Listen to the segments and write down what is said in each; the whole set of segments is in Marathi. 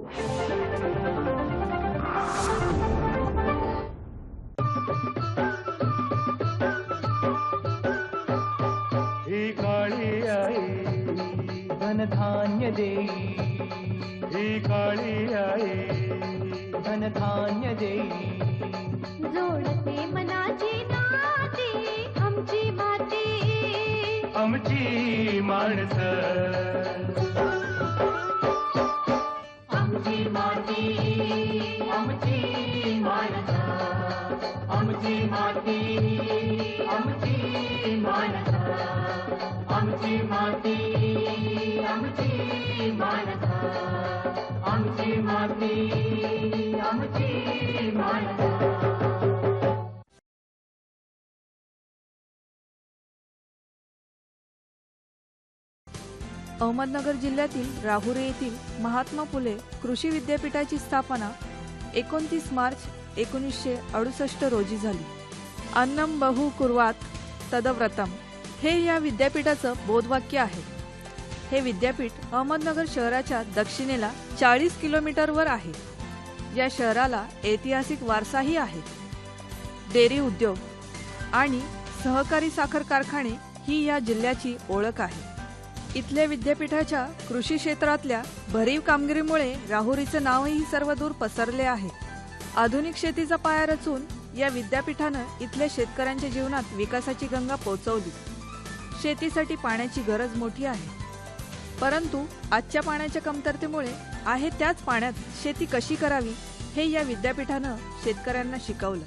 ही काळी आई धनधान्य देई, ही काळी आई धनधान्य देई, जोडते मनाची नाती आमची माती, आमची माणसं, आमची माती, आमची माणसं, आमची माती, आमची माणसं, आमची माती, आमची माणसं, आमची माती, आमची माणसं. अहमदनगर जिल्ह्यातील राहुरी येथील महात्मा फुले कृषी विद्यापीठाची स्थापना 29 मार्च 1968 रोजी झाली. अन्नम बहु कुर्वात तदव्रतम हे या विद्यापीठाचं बोधवाक्य आहे. हे विद्यापीठ अहमदनगर शहराच्या दक्षिणेला 40 किलोमीटरवर आहे. या शहराला ऐतिहासिक वारसाही आहे. डेअरी उद्योग आणि सहकारी साखर कारखाने ही या जिल्ह्याची ओळख आहे. इथल्या विद्यापीठाच्या कृषी क्षेत्रातल्या भरीव कामगिरीमुळे राहुरीचं नावही सर्वदूर पसरले आहे. आधुनिक शेतीचा पाया रचून या विद्यापीठानं इथल्या शेतकऱ्यांच्या जीवनात विकासाची गंगा पोचवली. शेतीसाठी पाण्याची गरज मोठी आहे, परंतु आजच्या पाण्याच्या कमतरतेमुळे आहे त्याच पाण्यात शेती कशी करावी हे या विद्यापीठानं शेतकऱ्यांना शिकवलं.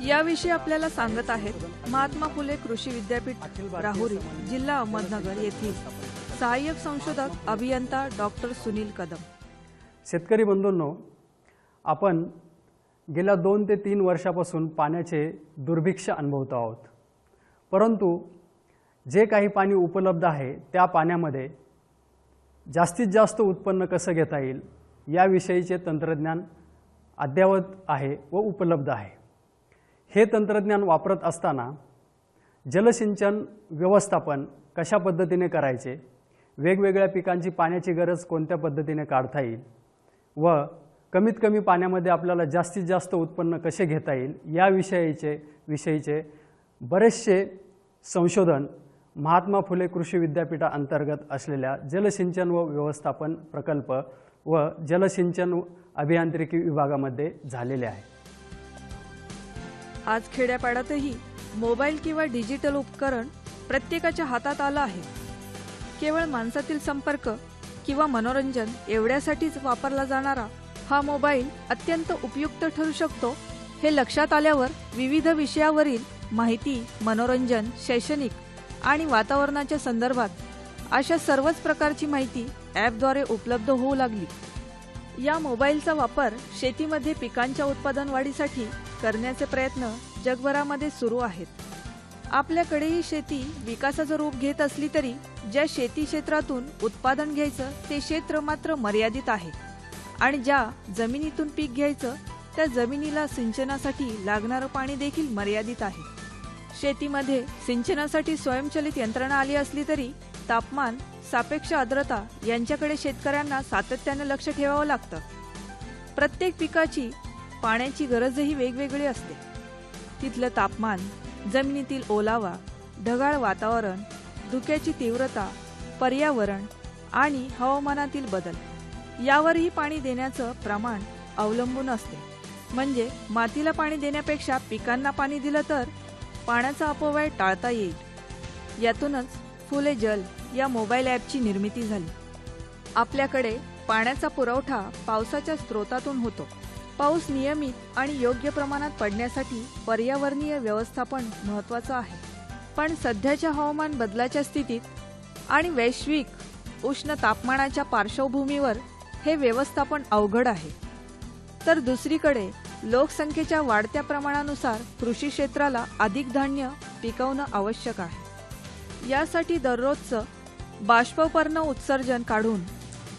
याविषयी आपल्याला सांगत आहेत महात्मा फुले कृषी विद्यापीठ राहुरी, जिल्हा अहमदनगर येथील सहाय्यक संशोधक अभियंता डॉक्टर सुनील कदम. शेतकरी बंधूंनो, आपण गेल्या 2 ते 3 वर्षापासून पाण्याचे दुर्भिक्ष अनुभवतो आहोत. परंतु जे काही पाणी उपलब्ध आहे त्या पाण्यामध्ये जास्तीत जास्त उत्पन्न कसं घेता येईल याविषयीचे तंत्रज्ञान अद्ययावत आहे व उपलब्ध आहे. हे तंत्रज्ञान वापरत असताना जलसिंचन व्यवस्थापन कशा पद्धतीने करायचे, वेगवेगळ्या पिकांची पाण्याची गरज कोणत्या पद्धतीने काढता येईल व कमीत कमी पाण्यामध्ये आपल्याला जास्तीत जास्त उत्पन्न कसे घेता येईल या विषयीचे बरेचसे संशोधन महात्मा फुले कृषी विद्यापीठाअंतर्गत असलेल्या जलसिंचन व व्यवस्थापन प्रकल्प व जलसिंचन अभियांत्रिकी विभागामध्ये झालेले आहे. आज खेड्यापाड्यातही मोबाईल किंवा डिजिटल उपकरण प्रत्येकाच्या हातात आलं आहे. केवळ माणसातील संपर्क किंवा मनोरंजन एवढ्यासाठीच वापरला जाणारा हा मोबाईल अत्यंत उपयुक्त ठरू शकतो हे लक्षात आल्यावर विविध विषयावरील माहिती, मनोरंजन, शैक्षणिक आणि वातावरणाच्या संदर्भात अशा सर्वच प्रकारची माहिती ॲपद्वारे उपलब्ध होऊ लागली. या मोबाईलचा वापर शेतीमध्ये पिकांच्या उत्पादन वाढीसाठी करण्याचे प्रयत्न जगभरामध्ये सुरू आहेत. आपल्याकडेही शेती विकासाचं रूप घेत असली तरी ज्या शेती क्षेत्रातून उत्पादन घ्यायचं ते क्षेत्र मात्र मर्यादित आहे आणि ज्या जमिनीतून पीक घ्यायचं त्या जमिनीला सिंचनासाठी लागणारं पाणी देखील मर्यादित आहे. शेतीमध्ये सिंचनासाठी स्वयंचलित यंत्रणा आली असली तरी तापमान, सापेक्ष आर्द्रता यांच्याकडे शेतकऱ्यांना सातत्याने लक्ष ठेवावं लागतं. प्रत्येक पिकाची पाण्याची गरजही वेगवेगळी असते. तिथलं तापमान, जमिनीतील ओलावा, ढगाळ वातावरण, धुक्याची तीव्रता, पर्यावरण आणि हवामानातील बदल यावरही पाणी देण्याचं प्रमाण अवलंबून असते. म्हणजे मातीला पाणी देण्यापेक्षा पिकांना पाणी दिलं तर पाण्याचा अपव्यय टाळता येईल. यातूनच फुले जल या मोबाईल ॲपची निर्मिती झाली. आपल्याकडे पाण्याचा पुरवठा पावसाच्या स्रोतातून होतो. पाऊस नियमित आणि योग्य प्रमाणात पडण्यासाठी पर्यावरणीय व्यवस्थापन महत्त्वाचं आहे. पण सध्याच्या हवामान बदलाच्या स्थितीत आणि वैश्विक उष्ण तापमानाच्या पार्श्वभूमीवर हे व्यवस्थापन अवघड आहे. तर दुसरीकडे लोकसंख्येच्या वाढत्या प्रमाणानुसार कृषी क्षेत्राला अधिक धान्य पिकवणं आवश्यक आहे. यासाठी दररोजचं बाष्पपर्णी उत्सर्जन काढून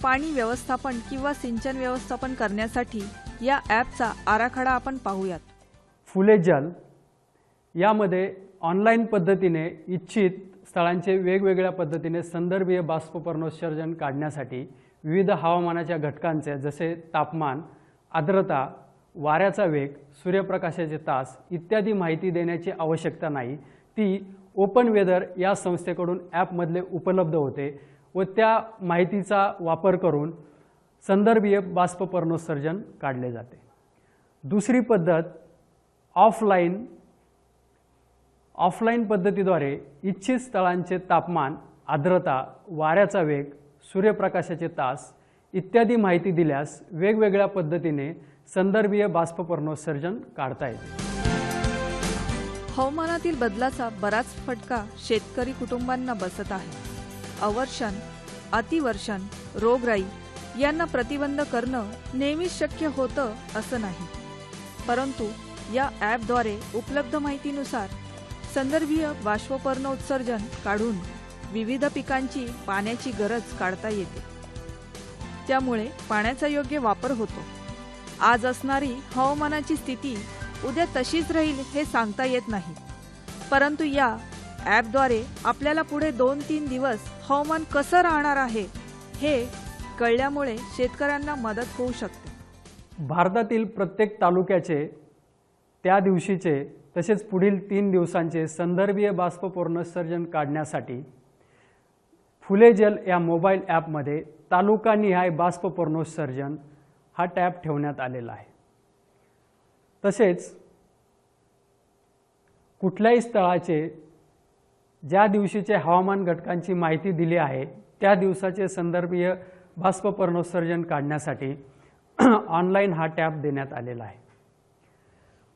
पाणी व्यवस्थापन किंवा सिंचन व्यवस्थापन करण्यासाठी या ॲपचा आराखडा आपण पाहूयात. फुले जल यामध्ये ऑनलाईन पद्धतीने इच्छित स्थळांचे वेगवेगळ्या पद्धतीने संदर्भीय बाष्पपर्णोत्सर्जन काढण्यासाठी विविध हवामानाच्या घटकांचे जसे तापमान, आर्द्रता, वाऱ्याचा वेग, सूर्यप्रकाशाचे तास इत्यादी माहिती देण्याची आवश्यकता नाही. ती ओपन वेदर या संस्थेकडून ॲपमधले उपलब्ध होते व त्या माहितीचा वापर करून संदर्भीय बाष्प पर्णोत्सर्जन काढले जाते. दुसरी पद्धत ऑफलाईन पद्धतीद्वारे इच्छित स्थळांचे तापमान, आर्द्रता, वाऱ्याचा वेग, सूर्यप्रकाशाचे तास इत्यादी माहिती दिल्यास वेगवेगळ्या पद्धतीने संदर्भीय बाष्प पर्णोत्सर्जन काढता येते. हवामानातील बदलाचा बराच फटका शेतकरी कुटुंबांना बसत आहे. अवर्षण, अतिवर्षण, रोगराई यांना प्रतिबंध करणं नेहमीच शक्य होतं असं नाही. परंतु या ॲपद्वारे उपलब्ध माहितीनुसार संदर्भीय बाष्पपर्णोत्सर्जन काढून विविध पिकांची पाण्याची गरज काढता येते. त्यामुळे पाण्याचा योग्य वापर होतो. आज असणारी हवामानाची स्थिती उद्या तशीच राहील हे सांगता येत नाही. परंतु या ॲपद्वारे आपल्याला पुढे 2-3 दिवस हवामान कसं राहणार आहे हे कळल्यामुळे शेतकऱ्यांना मदत होऊ शकते. भारतातील प्रत्येक तालुक्याचे त्या दिवशीचे तसेच पुढील 3 दिवसांचे संदर्भीय बाष्प पर्णोत्सर्जन काढण्यासाठी फुले जल या मोबाईल ॲपमध्ये तालुकानिहाय बाष्प पर्णोत्सर्जन हा टॅब ठेवण्यात आलेला आहे. तसेच कुठल्याही स्थळाचे ज्या दिवशीचे हवामान घटकांची माहिती दिली आहे त्या दिवसाचे संदर्भीय बाष्प पर्णोत्सर्जन काढण्यासाठी ऑनलाईन हा टॅब देण्यात आलेला आहे.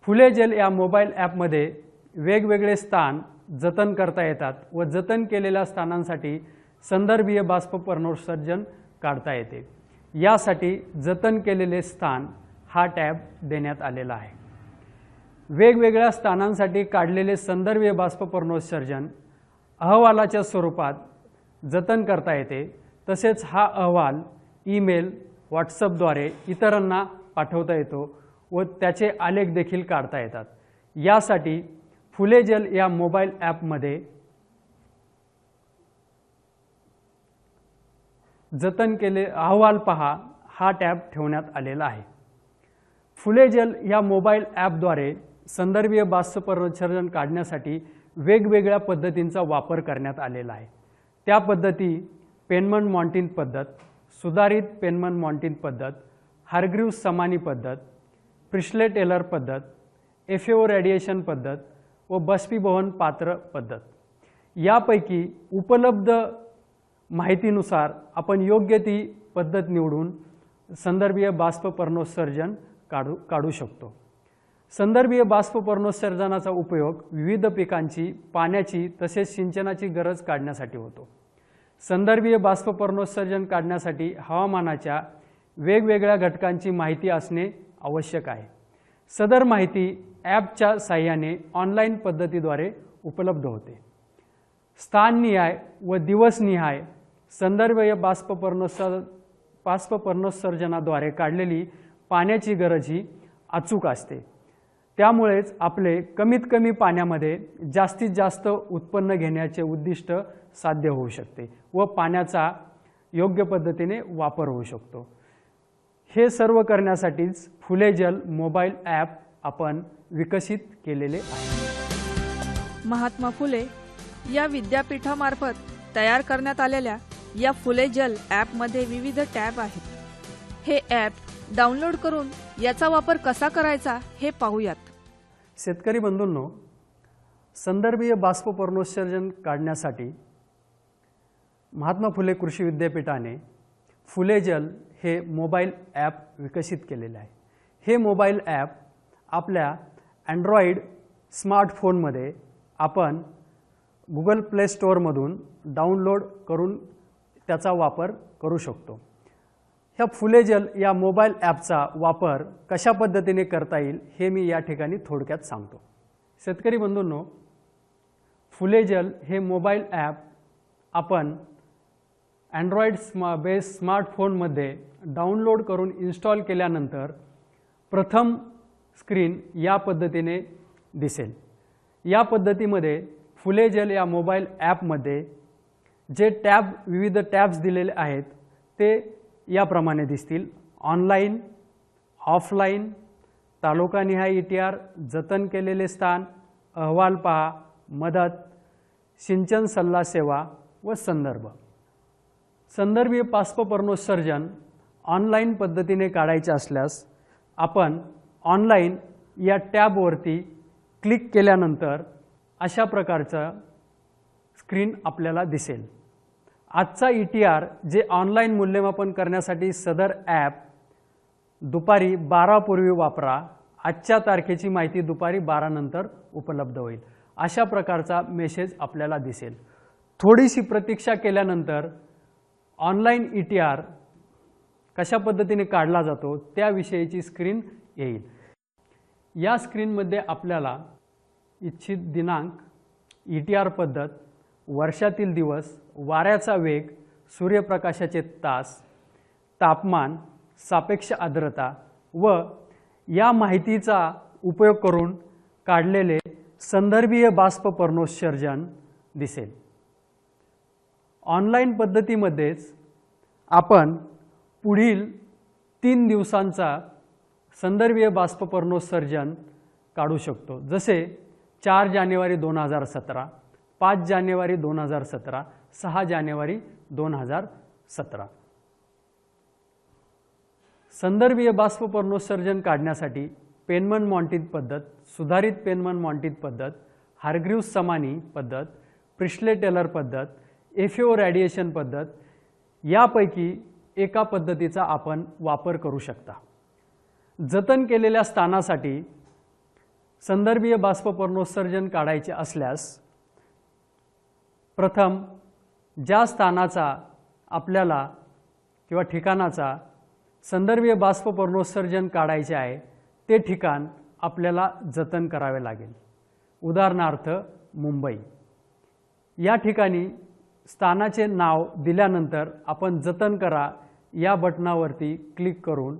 फुले जल या मोबाईल ॲपमध्ये वेगवेगळे स्थान जतन करता येतात व जतन केलेल्या स्थानांसाठी संदर्भीय बाष्प पर्णोत्सर्जन काढता येते. यासाठी जतन केलेले स्थान हा टॅब देण्यात आलेला आहे. वेगवेगळ्या स्थानांसाठी काढलेले संदर्भीय बाष्प पर्णोत्सर्जन अहवालाच्या स्वरूपात जतन करता येते. तसेच हा अहवाल ईमेल, व्हॉट्सअपद्वारे इतरांना पाठवता येतो व त्याचे आलेख देखील काढता येतात. यासाठी फुले जल या मोबाईल ॲपमध्ये जतन केले अहवाल पहा हा टॅब ठेवण्यात आलेला आहे. फुले जल या मोबाईल ॲपद्वारे संदर्भीय बाष्प पर्णोत्सर्जन काढण्यासाठी वेगवेगळ्या पद्धतींचा वापर करण्यात आलेला आहे. त्या पद्धती पेनमन मॉन्टिन पद्धत, सुधारित पेनमन मॉन्टिन पद्धत, हार्ग्रीव्स समानी पद्धत, प्रिस्ले टेलर पद्धत, FAO रेडिएशन पद्धत व बाष्पीभवन पात्र पद्धत. यापैकी उपलब्ध माहितीनुसार आपण योग्य ती पद्धत निवडून संदर्भीय बाष्प पर्णोत्सर्जन काढू शकतो. संदर्भीय बाष्प पर्णोत्सर्जनाचा उपयोग विविध पिकांची पाण्याची तसेच सिंचनाची गरज काढण्यासाठी होतो. संदर्भीय बाष्प पर्णोत्सर्जन काढण्यासाठी हवामानाच्या वेगवेगळ्या घटकांची माहिती असणे आवश्यक आहे. सदर माहिती ॲपच्या साहाय्याने ऑनलाईन पद्धतीद्वारे उपलब्ध होते. स्थाननिहाय व दिवसनिहाय संदर्भीय बाष्प पर्णोत्सर्जनाद्वारे काढलेली पाण्याची गरज ही अचूक असते. त्यामुळेच आपले कमीत कमी पाण्यामध्ये जास्तीत जास्त उत्पन्न घेण्याचे उद्दिष्ट साध्य होऊ शकते व पाण्याचा योग्य पद्धतीने वापर होऊ शकतो. हे सर्व करण्यासाठीच फुले जल मोबाईल ॲप आपण विकसित केलेले आहे. महात्मा फुले या विद्यापीठामार्फत तयार करण्यात आलेल्या या फुले जल ॲपमध्ये विविध टॅब आहेत. हे ॲप डाउनलोड करून याचा वापर कसा करायचा हे पाहूयात. शेतकरी बंधूंनो, संदर्भीय बाष्प पर्णोत्सर्जन काढण्यासाठी महात्मा फुले कृषी विद्यापीठाने फुले जल हे मोबाईल ॲप विकसित केलेले आहे. हे मोबाईल ॲप आपल्या अँड्रॉइड स्मार्टफोनमध्ये आपण गुगल प्ले स्टोअरमधून डाउनलोड करून त्याचा वापर करू शकतो. ह्या फुले जल या मोबाईल ॲपचा वापर कशा पद्धतीने करता येईल हे मी या ठिकाणी थोडक्यात सांगतो. शेतकरी बंधूंनो, फुले जल हे मोबाईल ॲप आपण अँड्रॉइड बेस स्मार्टफोनमध्ये डाउनलोड करून इन्स्टॉल केल्यानंतर प्रथम स्क्रीन या पद्धतीने दिसेल. या पद्धतीमध्ये फुले जल या मोबाईल ॲपमध्ये जे विविध टॅब्स दिलेले आहेत ते याप्रमाणे दिसतील. ऑनलाईन, ऑफलाईन, तालुकानिहाय ETR, जतन केलेले स्थान, अहवाल पहा, मदत, सिंचन सल्ला सेवा व संदर्भ. संदर्भीय बाष्पपर्णोत्सर्जन ऑनलाईन पद्धतीने काढायचे असल्यास आपण ऑनलाईन या टॅबवरती क्लिक केल्यानंतर अशा प्रकारचं स्क्रीन आपल्याला दिसेल. आजचा ETR जे ऑनलाईन मूल्यमापन करण्यासाठी सदर ॲप दुपारी 12 पूर्वी वापरा. आजच्या तारखेची माहिती दुपारी 12 नंतर उपलब्ध होईल. अशा प्रकारचा मेसेज आपल्याला दिसेल. थोडीशी प्रतीक्षा केल्यानंतर ऑनलाईन ETR कशा पद्धतीने काढला जातो त्याविषयीची स्क्रीन येईल. या स्क्रीनमध्ये आपल्याला इच्छित दिनांक, ETR पद्धत, वर्षातील दिवस, वाऱ्याचा वेग, सूर्यप्रकाशाचे तास, तापमान, सापेक्ष आर्द्रता व या माहितीचा उपयोग करून काढलेले संदर्भीय बाष्पपर्णोत्सर्जन दिसेल. ऑनलाईन पद्धतीमध्येच आपण पुढील 3 दिवसांचा संदर्भीय बाष्पपर्णोत्सर्जन काढू शकतो. जसे 4 जानेवारी 2017, 5 जानेवारी 2017, 6 जानेवारी 2017. संदर्भीय बाष्पपर्णोत्सर्जन काढण्यासाठी पेनमन मॉन्टिन पद्धत, सुधारित पेनमन मॉन्टिन पद्धत, हार्ग्रीव्स समानी पद्धत, प्रिस्ले टेलर पद्धत, FAO रेडिएशन पद्धत यापैकी एका पद्धतीचा आपण वापर करू शकता. जतन केलेल्या स्थानासाठी संदर्भीय बाष्पपर्णोत्सर्जन काढायचे असल्यास प्रथम ज्या स्थानाचा आपल्याला किंवा ठिकाणाचा संदर्भीय बाष्पपर्णोत्सर्जन काढायचे आहे ते ठिकाण आपल्याला जतन करावे लागेल. उदाहरणार्थ मुंबई. या ठिकाणी स्थानाचे नाव दिल्यानंतर आपण जतन करा या बटनावरती क्लिक करून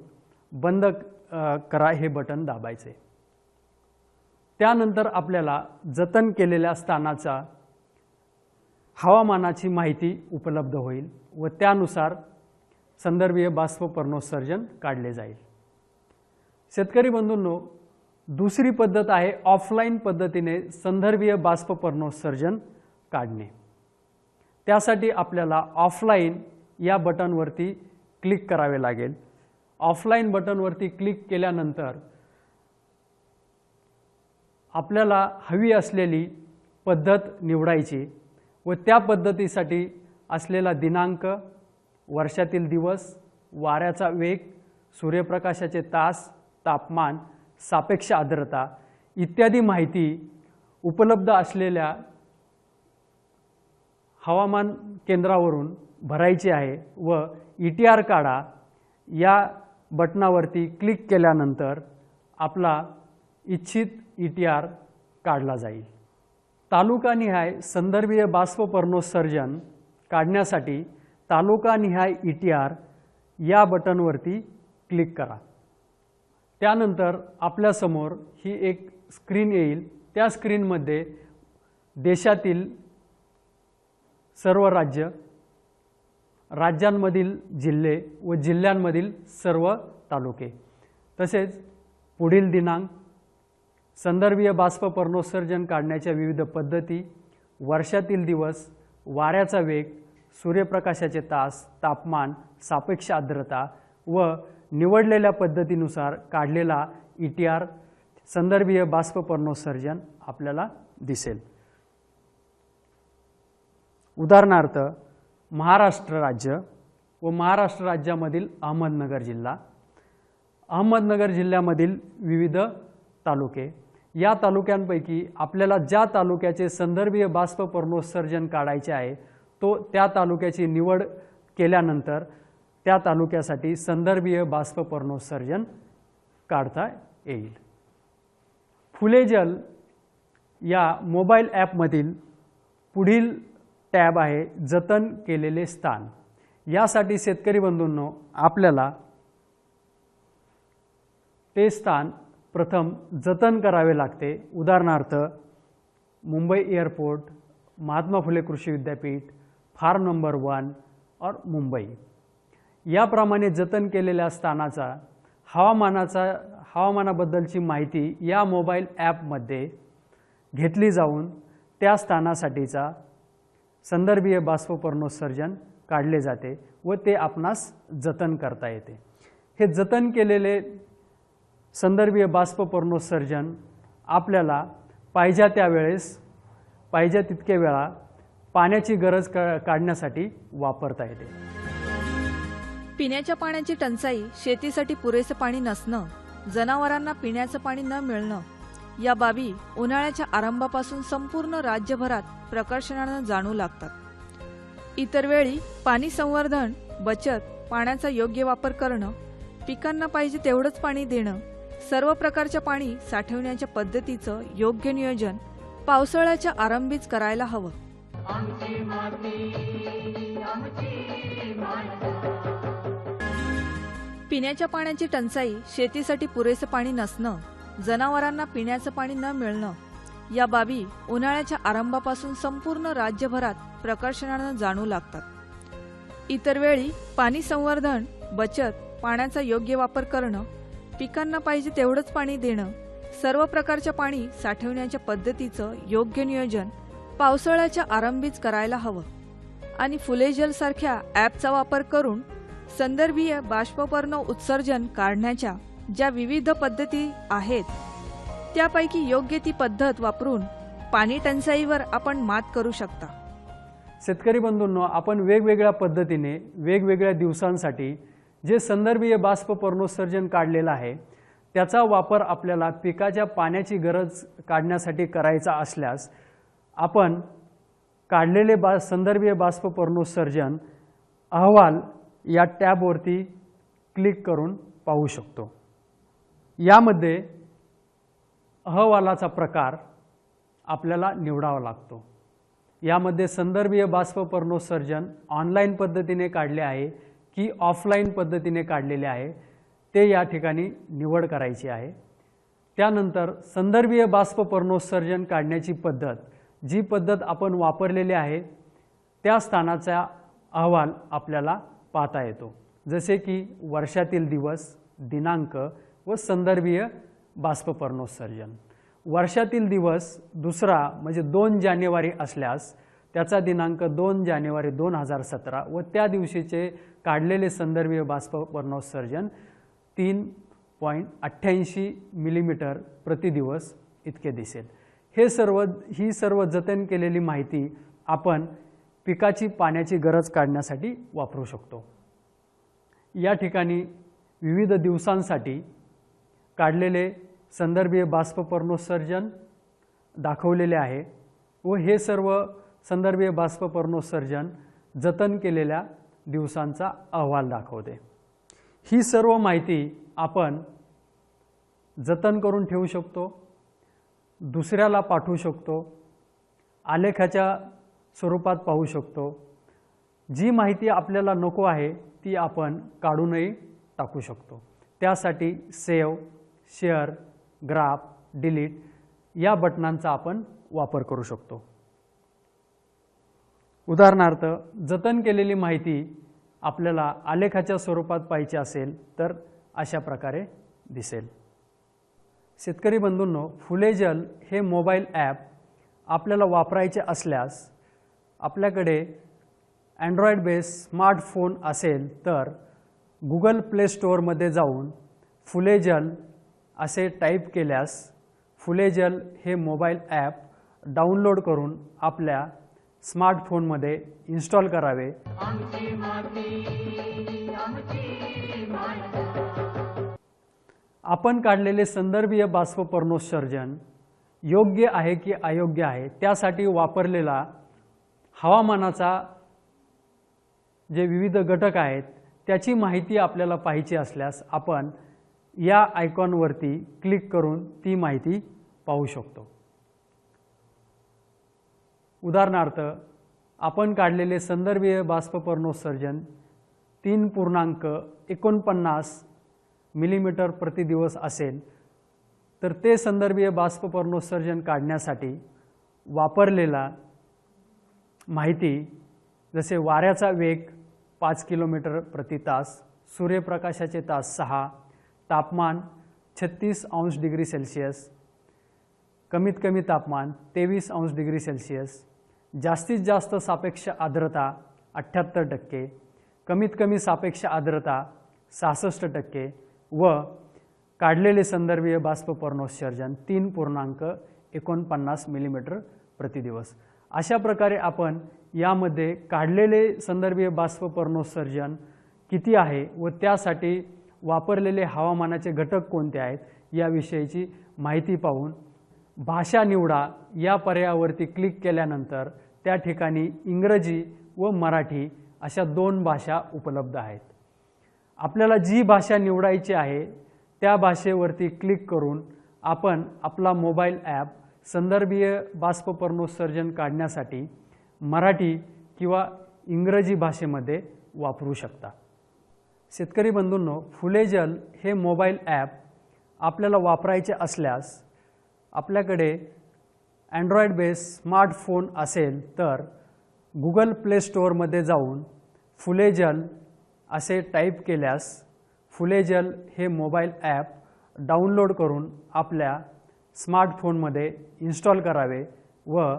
बंद करा हे बटन दाबायचे. त्यानंतर आपल्याला जतन केलेल्या स्थानाचा हवामानाची माहिती उपलब्ध होईल व त्यानुसार संदर्भीय बाष्पपर्णोत्सर्जन काढले जाईल. शेतकरी बंधूंनो, दुसरी पद्धत आहे ऑफलाईन पद्धतीने संदर्भीय बाष्पपर्णोत्सर्जन काढणे. त्यासाठी आपल्याला ऑफलाईन या बटनवरती क्लिक करावे लागेल. ऑफलाईन बटनवरती क्लिक केल्यानंतर आपल्याला हवी असलेली पद्धत निवडायची व त्या पद्धतीसाठी असलेला दिनांक, वर्षातील दिवस, वाऱ्याचा वेग, सूर्यप्रकाशाचे तास, तापमान, सापेक्ष आर्द्रता इत्यादी माहिती उपलब्ध असलेल्या हवामान केंद्रावरून भरायची आहे व ETR काढा या बटनावरती क्लिक केल्यानंतर आपला इच्छित ETR काढला जाईल. तालुकानिहाय संदर्भीय बाष्पपर्णोत्सर्जन काढण्यासाठी तालुकानिहाय ETR या बटनवरती क्लिक करा. त्यानंतर आपल्यासमोर ही एक स्क्रीन येईल. त्या स्क्रीनमध्ये देशातील सर्व राज्य, राज्यांमधील जिल्हे व जिल्ह्यांमधील सर्व तालुके तसेच पुढील दिनांक, संदर्भीय बाष्पपर्णोत्सर्जन काढण्याच्या विविध पद्धती, वर्षातील दिवस, वाऱ्याचा वेग, सूर्यप्रकाशाचे तास, तापमान, सापेक्ष आर्द्रता व निवडलेल्या पद्धतीनुसार काढलेला ETR संदर्भीय बाष्पपर्णोत्सर्जन आपल्याला दिसेल. उदाहरणार्थ महाराष्ट्र राज्य व महाराष्ट्र राज्यामधील अहमदनगर जिल्हा, अहमदनगर जिल्ह्यामधील विविध तालुके, या तालुक्यांपैकी आपल्याला ज्या तालुक्याचे संदर्भीय बाष्पपर्णोत्सर्जन काढायचे आहे तो त्या तालुक्याची निवड केल्यानंतर त्या तालुक्यासाठी संदर्भीय बाष्पपर्णोत्सर्जन काढता येईल. फुले जल या मोबाईल ॲपमधील पुढील टॅब आहे जतन केलेले स्थान. यासाठी शेतकरी बंधूंनो आपल्याला ते स्थान प्रथम जतन करावे लागते. उदाहरणार्थ मुंबई एअरपोर्ट, महात्मा फुले कृषी विद्यापीठ, फार्म नंबर 1 और मुंबई याप्रमाणे जतन केलेल्या स्थानाचा हवामानाबद्दलची माहिती या मोबाईल ॲपमध्ये घेतली जाऊन त्या स्थानासाठीचा संदर्भीय बाष्पपर्णोत्सर्जन काढले जाते व ते आपणास जतन करता येते। हे जतन केलेले संदर्भीय बाष्पपर्णोत्सर्जन आपल्याला पाहिजे त्यावेळेस पाहिजे तितके वेळा पाण्याची गरज काढण्यासाठी वापरता येते। पिण्याच्या पाण्याची टंचाई, शेतीसाठी पुरेसे पाणी नसणं, जनावरांना पिण्याचं पाणी न मिळणं या बाबी उन्हाळ्याच्या आरंभापासून संपूर्ण राज्यभरात प्रकर्षाने जाणू लागतात। इतर वेळी पाणी संवर्धन, बचत, पाण्याचा योग्य वापर करणं, पिकांना पाहिजे तेवढंच पाणी देणं, सर्व प्रकारच्या पाणी साठवण्याच्या पद्धतीचं योग्य नियोजन पावसाळ्याच्या आरंभीच करायला हवं। आमची माती आमची माणसं पिण्याच्या पाण्याची टंचाई, शेतीसाठी पुरेसे पाणी नसणं, जनावरांना पिण्याचं पाणी न मिळणं या बाबी उन्हाळ्याच्या आरंभापासून संपूर्ण राज्यभरात प्रकर्षाने जाणू लागतात। इतर वेळी पाणी संवर्धन, बचत, पाण्याचा योग्य वापर करणं, पिकांना पाहिजे तेवढंच पाणी देणं, सर्व प्रकारच्या पाणी साठवण्याच्या पद्धतीचं योग्य नियोजन पावसाळ्याच्या आरंभीच करायला हवं आणि फुले जल सारख्या ॲपचा वापर करून संदर्भीय बाष्पपर्ण उत्सर्जन काढण्याच्या ज्या विविध पद्धती आहेत त्यापैकी योग्य ती पद्धत वापरून पाणी टंचाईवर आपण मात करू शकता। शेतकरी बंधूंनो, आपण वेगवेगळ्या पद्धतीने वेगवेगळ्या दिवसांसाठी जे संदर्भीय बाष्पपर्णोत्सर्जन काढलेलं आहे त्याचा वापर आपल्याला पिकाच्या पाण्याची गरज काढण्यासाठी करायचा असल्यास आपण काढलेले संदर्भीय बाष्पपर्णोत्सर्जन अहवाल या टॅबवरती क्लिक करून पाहू शकतो। यामध्ये अहवालाचा प्रकार आपल्याला निवडावा लागतो। यामध्ये संदर्भीय बाष्पपर्णोत्सर्जन ऑनलाईन पद्धतीने काढले आहे की ऑफलाईन पद्धतीने काढलेले आहे ते या ठिकाणी निवड करायची आहे। त्यानंतर संदर्भीय बाष्पपर्णोत्सर्जन काढण्याची पद्धत, जी पद्धत आपण वापरलेली आहे त्या स्थानाचा अहवाल आपल्याला पाहता येतो, जसे की वर्षातील दिवस, दिनांक व संदर्भीय बाष्पपर्णोत्सर्जन। वर्षातील दिवस दुसरा म्हणजे 2 जानेवारी असल्यास त्याचा दिनांक 2 जानेवारी 2017 व त्या दिवशीचे काढलेले संदर्भीय बाष्पपर्णोत्सर्जन 3.88 मिलीमीटर प्रति दिवस इतके दिसेल। ही सर्व जतन केलेली माहिती आपण पिकाची पाण्याची गरज काढण्यासाठी वापरू शकतो। या ठिकाणी विविध दिवसांसाठी काढलेले संदर्भीय बाष्पपर्णोत्सर्जन दाखवलेले आहे व हे सर्व संदर्भीय बाष्पपर्णोत्सर्जन जतन केलेल्या दिवसांचा अहवाल दाखवते। ही सर्व माहिती आपण जतन करून ठेवू शकतो, दुसऱ्याला पाठवू शकतो, आलेखाच्या स्वरूपात पाहू शकतो। जी माहिती आपल्याला नको आहे ती आपण काढूनही टाकू शकतो। त्यासाठी सेव्ह, शेअर, ग्राफ, डिलीट या बटनांचा आपण वापर करू शकतो। उदाहरणार्थ, जतन केलेली माहिती आपल्याला आलेखाच्या स्वरूपात पाहिजे असेल तर अशा प्रकारे दिसेल। शेतकरी बंधूंनो, फुले जल हे मोबाईल ॲप आपल्याला वापरायचे असल्यास आपल्याकडे अँड्रॉइड बेस स्मार्टफोन असेल तर गुगल प्ले स्टोअरमध्ये जाऊन फुले जल असे टाईप केल्यास फुले जल हे मोबाईल ॲप डाउनलोड करून आपल्या स्मार्टफोनमध्ये इन्स्टॉल करावे। आमची माती आमची माणसं आपण काढलेले संदर्भीय बाष्पपर्णोत्सर्जन योग्य आहे की अयोग्य आहे त्यासाठी वापरलेला हवामानाचा जे विविध घटक आहेत त्याची माहिती आपल्याला पाहिजे असल्यास आपण या आयकॉनवरती क्लिक करून ती माहिती पाहू शकतो। उदाहरणार्थ, आपण काढलेले संदर्भीय बाष्पपर्णोत्सर्जन 3.49 मिलीमीटर प्रति दिवस असेल तर ते संदर्भीय बाष्पपर्णोत्सर्जन काढण्यासाठी वापरलेला माहिती जसे वाऱ्याचा वेग 5 किलोमीटर प्रति तास, सूर्यप्रकाशाचे तास 6, तापमान 36 अंश डिग्री सेल्सिअस, कमीत कमी तापमान 23 अंश डिग्री सेल्सिअस, जास्तीत जास्त सापेक्ष आर्द्रता 78%, कमीत कमी सापेक्ष आर्द्रता 66% व काढलेले संदर्भीय बाष्पपर्णोत्सर्जन 3.49 मिलीमीटर प्रति दिवस। अशा प्रकारे आपण यामध्ये काढलेले संदर्भीय बाष्पपर्णोत्सर्जन किती आहे व त्यासाठी वापरलेले हवामानाचे घटक कोणते आहेत याविषयीची माहिती पाहून भाषा निवडा या पर्यायावरती क्लिक केल्यानंतर त्या ठिकाणी इंग्रजी व मराठी अशा 2 भाषा उपलब्ध आहेत। आपल्याला जी भाषा निवडायची आहे त्या भाषेवरती क्लिक करून आपण आपला मोबाईल ॲप संदर्भीय बाष्पपर्णोत्सर्जन काढण्यासाठी मराठी किंवा इंग्रजी भाषेमध्ये वापरू शकता। शेतकरी बंधूंनो, फुलेजल हे मोबाईल ॲप आपल्याला वापरायचे असल्यास आपल्याकडे अँड्रॉइड बेस स्मार्टफोन असेल तर गुगल प्ले स्टोअरमध्ये जाऊन फुलेजल असे टाईप केल्यास फुलेजल हे मोबाईल ॲप डाउनलोड करून आपल्या स्मार्टफोनमध्ये इन्स्टॉल करावे व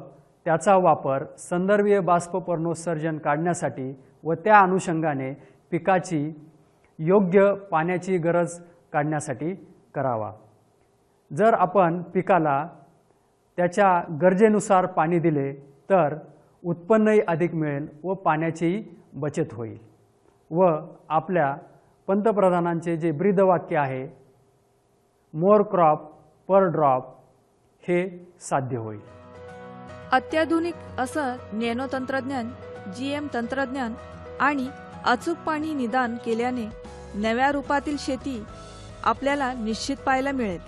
त्याचा वापर संदर्भीय बाष्पपर्णोत्सर्जन काढण्यासाठी व त्या अनुषंगाने पिकाची योग्य पाण्याची गरज काढण्यासाठी करावा। जर आपण पिकाला त्याच्या गरजेनुसार पाणी दिले तर उत्पन्नही अधिक मिळेल व पाण्याचीही बचत होईल व आपल्या पंतप्रधानांचे जे ब्रीदवाक्य आहे मोर क्रॉप पर ड्रॉप हे साध्य होईल। अत्याधुनिक असं नॅनो तंत्रज्ञान, GM तंत्रज्ञान आणि अचूक पाणी निदान केल्याने नव्या रूपातील शेती आपल्याला निश्चित पाहायला मिळेल।